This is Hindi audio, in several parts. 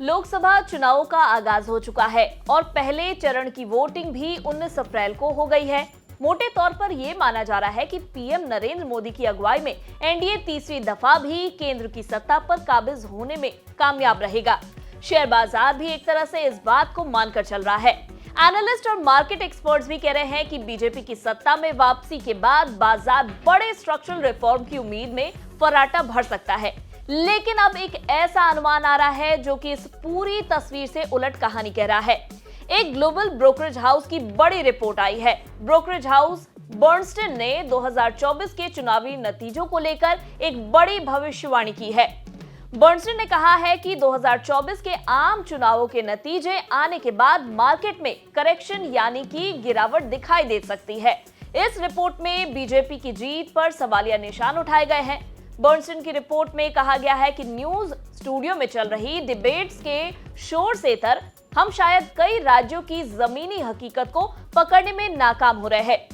लोकसभा चुनावों का आगाज हो चुका है और पहले चरण की वोटिंग भी 19 अप्रैल को हो गई है। मोटे तौर पर यह माना जा रहा है कि पीएम नरेंद्र मोदी की अगुवाई में एनडीए तीसरी दफा भी केंद्र की सत्ता पर काबिज होने में कामयाब रहेगा। शेयर बाजार भी एक तरह से इस बात को मानकर चल रहा है। एनालिस्ट और मार्केट एक्सपर्ट्स भी कह रहे हैं कि बीजेपी की सत्ता में वापसी के बाद बाजार बड़े स्ट्रक्चरल रिफॉर्म की उम्मीद में फर्राटा भर सकता है। लेकिन अब एक ऐसा अनुमान आ रहा है जो कि इस पूरी तस्वीर से उलट कहानी कह रहा है। एक ग्लोबल ब्रोकरेज हाउस की बड़ी रिपोर्ट आई है। ब्रोकरेज हाउस बर्नस्टन ने 2024 के चुनावी नतीजों को लेकर एक बड़ी भविष्यवाणी की है। बर्नस्टन ने कहा है कि 2024 के आम चुनावों के नतीजे आने के बाद मार्केट में करेक्शन यानी कि गिरावट दिखाई दे सकती है। इस रिपोर्ट में बीजेपी की जीत पर सवालिया निशान उठाए गए हैं। बर्नस्टन की रिपोर्ट में कहा गया है कि न्यूज स्टूडियो में चल रही डिबेट्स के शोर से इतर हम शायद कई राज्यों की जमीनी हकीकत को पकड़ने में नाकाम हो रहे हैं।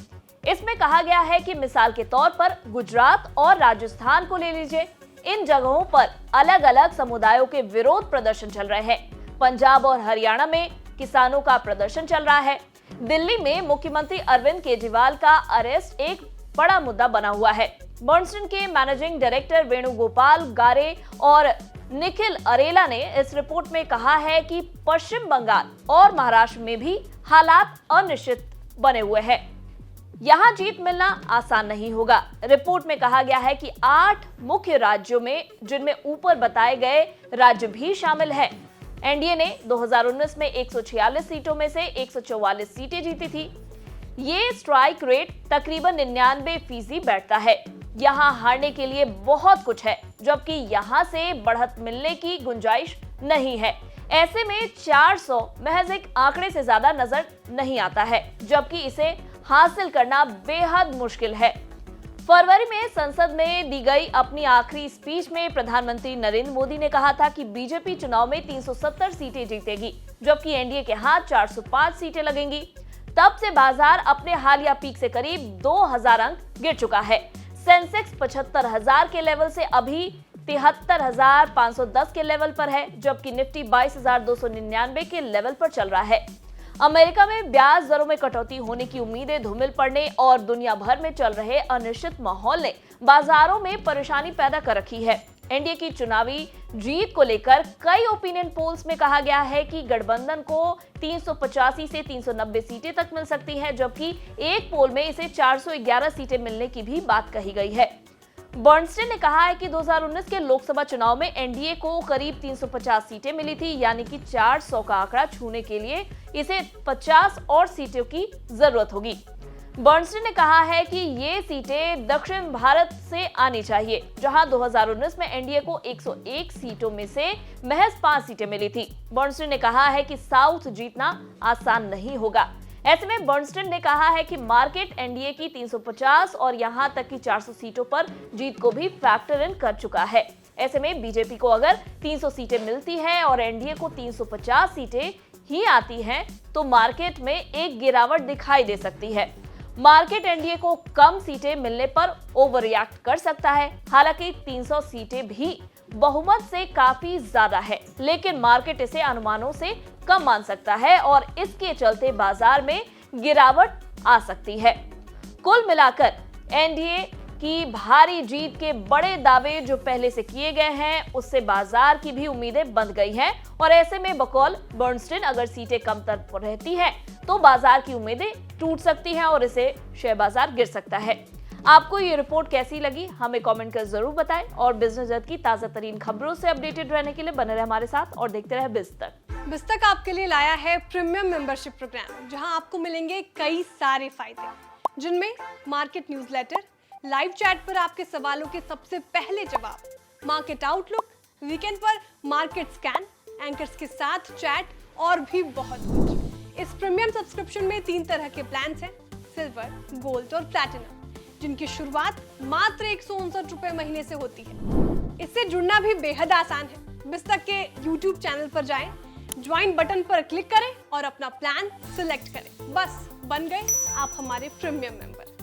इसमें कहा गया है कि मिसाल के तौर पर गुजरात और राजस्थान को ले लीजिए। इन जगहों पर अलग अलग समुदायों के विरोध प्रदर्शन चल रहे हैं। पंजाब और हरियाणा में किसानों का प्रदर्शन चल रहा है। दिल्ली में मुख्यमंत्री अरविंद केजरीवाल का अरेस्ट एक बड़ा मुद्दा बना हुआ है। बर्नस्टन के मैनेजिंग डायरेक्टर वेणुगोपाल गारे और निखिल अरेला ने इस रिपोर्ट में कहा है कि पश्चिम बंगाल और महाराष्ट्र में भी हालात अनिश्चित बने हुए हैं। यहां जीत मिलना आसान नहीं होगा। रिपोर्ट में कहा गया है कि 8 मुख्य राज्यों में, जिनमें ऊपर बताए गए राज्य भी शामिल हैं, एनडीए ने 2019 में 146 सीटों में से 144 सीटें जीती थी। ये स्ट्राइक रेट तकरीबन 99% बैठता है। यहाँ हारने के लिए बहुत कुछ है, जबकि यहाँ से बढ़त मिलने की गुंजाइश नहीं है। ऐसे में 400 महज एक आंकड़े से ज्यादा नजर नहीं आता है, जबकि इसे हासिल करना बेहद मुश्किल है। फरवरी में संसद में दी गई अपनी आखिरी स्पीच में प्रधानमंत्री नरेंद्र मोदी ने कहा था कि बीजेपी चुनाव में 370 सीटें जीतेगी, जबकि एनडीए के हाथ 405 सीटें लगेंगी। तब से बाजार अपने हालिया पीक से करीब 2000 अंक गिर चुका है। सेंसेक्स 75,000 के लेवल से अभी 73,510 के लेवल पर है, जबकि निफ्टी 22,299 के लेवल पर चल रहा है। अमेरिका में ब्याज दरों में कटौती होने की उम्मीदें धूमिल पड़ने और दुनिया भर में चल रहे अनिश्चित माहौल ने बाजारों में परेशानी पैदा कर रखी है। एनडीए की चुनावी जीत को लेकर कई ओपिनियन पोल्स में कहा गया है कि गठबंधन को 385 से 390 सीटें तक मिल सकती हैं, जबकि एक पोल में इसे 411 सीटें मिलने की भी बात कही गई है। बर्नस्टन ने कहा है कि 2019 के लोकसभा चुनाव में एनडीए को करीब 350 सीटें मिली थी, यानी कि 400 का आंकड़ा छूने के लिए इसे 50 और सीटों की जरूरत होगी। बर्नस्टन ने कहा है कि ये सीटें दक्षिण भारत से आनी चाहिए, जहां 2019 में एनडीए को 101 सीटों में से महज 5 सीटें मिली थी। बर्नस्टन ने कहा है कि साउथ जीतना आसान नहीं होगा। ऐसे में बर्नस्टन ने कहा है कि मार्केट एनडीए की 350 और यहां तक कि 400 सीटों पर जीत को भी फैक्टर इन कर चुका है। ऐसे में बीजेपी को अगर 300 सीटें मिलती हैं और एनडीए को 350 सीटें ही आती हैं, तो मार्केट में एक गिरावट दिखाई दे सकती है। मार्केट एनडीए को कम सीटें मिलने पर ओवर रिएक्ट कर सकता है। हालांकि 300 सीटें भी बहुमत से काफी ज्यादा है, लेकिन मार्केट इसे अनुमानों से कम मान सकता है और इसके चलते बाजार में गिरावट आ सकती है। कुल मिलाकर एनडीए की भारी जीत के बड़े दावे जो पहले से किए गए हैं, उससे बाजार की भी उम्मीदें बंध गई हैं और ऐसे में बकौल बर्नस्टन अगर सीटें कमतर रहती हैं तो बाजार की उम्मीदें टूट सकती हैं और इसे शेयर बाजार गिर सकता है। आपको ये रिपोर्ट कैसी लगी हमें कमेंट कर जरूर बताएं और बिजनेस जगत की ताजा तरीन खबरों से अपडेटेड रहने के लिए बने रहे हमारे साथ और देखते रहे बिजतक आपके लिए लाया है प्रीमियम मेंबरशिप प्रोग्राम, जहां आपको मिलेंगे कई सारे फायदे, जिनमें मार्केट न्यूज़लेटर, लाइव चैट पर आपके सवालों के सबसे पहले जवाब, मार्केट आउटलुक, वीकेंड पर मार्केट स्कैन, एंकर्स के साथ चैट और भी बहुत कुछ। इस प्रीमियम सब्सक्रिप्शन में 3 तरह के प्लान्स हैं, सिल्वर, गोल्ड और प्लैटिनम, जिनकी शुरुआत मात्र 159 रुपए महीने से होती है। इससे जुड़ना भी बेहद आसान है। बिजतक के YouTube चैनल पर जाएं, ज्वाइन बटन पर क्लिक करें और अपना प्लान सिलेक्ट करें। बस बन गए आप हमारे प्रीमियम मेंबर।